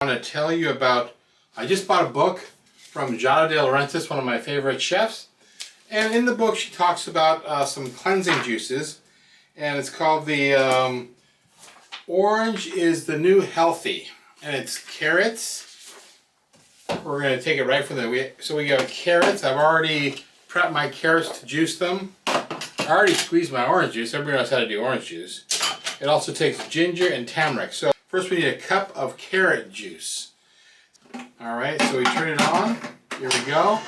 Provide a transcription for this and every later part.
I want to tell you about, I just bought a book from Giada De Laurentiis, one of my favorite chefs, and in the book she talks about some cleansing juices, and it's called the Orange is the New Healthy, and it's carrots. We're going to take it right from there. So we got carrots. I've already prepped my carrots to juice them. I already squeezed my orange juice. Everybody knows how to do orange juice. It also takes ginger and turmeric. So first we need a cup of carrot juice. Alright, so we turn it on. Here we go.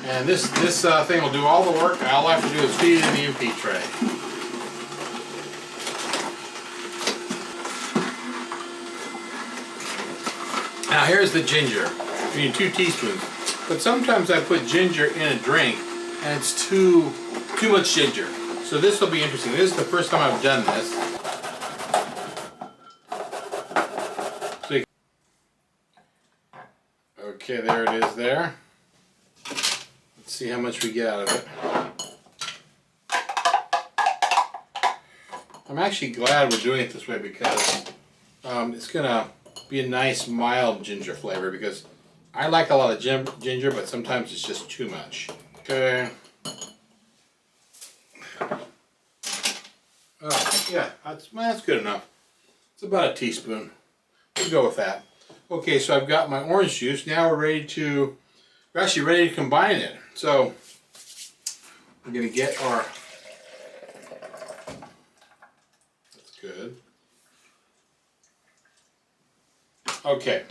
And this thing will do all the work. All I have to do is feed it in the MP tray. Now here's the ginger. You need 2 teaspoons. But sometimes I put ginger in a drink and it's too much ginger. So this will be interesting. This is the first time I've done this. Okay, there it is there. Let's see how much we get out of it. I'm actually glad we're doing it this way because it's going to be a nice mild ginger flavor, because I like a lot of ginger, but sometimes it's just too much. Okay. Yeah, that's good enough. It's about a teaspoon. We'll go with that. Okay, so I've got my orange juice. Now we're actually ready to combine it. So we're going to get our, that's good. Okay,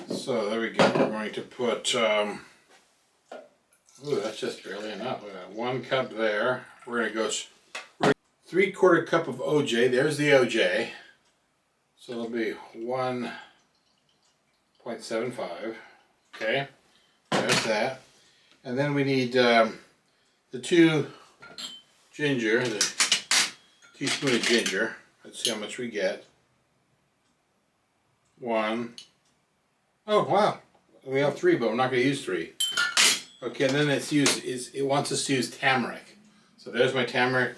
so there we go. We're going to put, ooh, that's just barely enough. We got 1 cup there. We're going to go 3/4 cup of OJ. There's the OJ. So it'll be 1.75. Okay, there's that. And then we need the 2 ginger, the teaspoon of ginger. Let's see how much we get. 1. Oh wow, we have 3, but we're not going to use 3. Okay, and then it wants us to use turmeric. So there's my turmeric.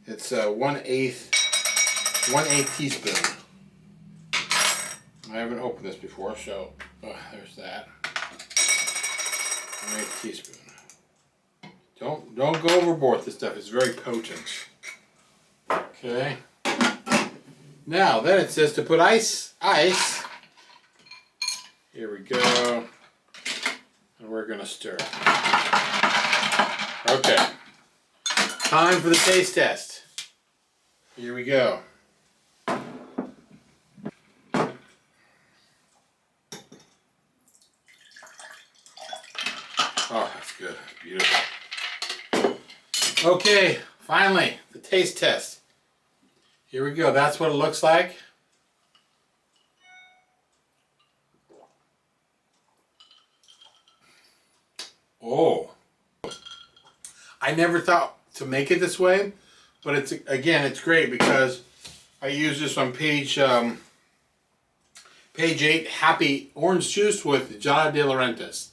It's 1/8 teaspoon. I haven't opened this before, so there's that. 1/8 teaspoon. Don't go overboard with this stuff. It's very potent. Okay. Now then it says to put ice. Here we go. And we're gonna stir. Okay. Time for the taste test. Here we go. Oh, that's good. That's beautiful. Okay, finally, the taste test. Here we go. That's what it looks like. Oh. I never thought to make it this way, but it's great because I use this on page 8, Happy Orange Juice with Giada De Laurentiis.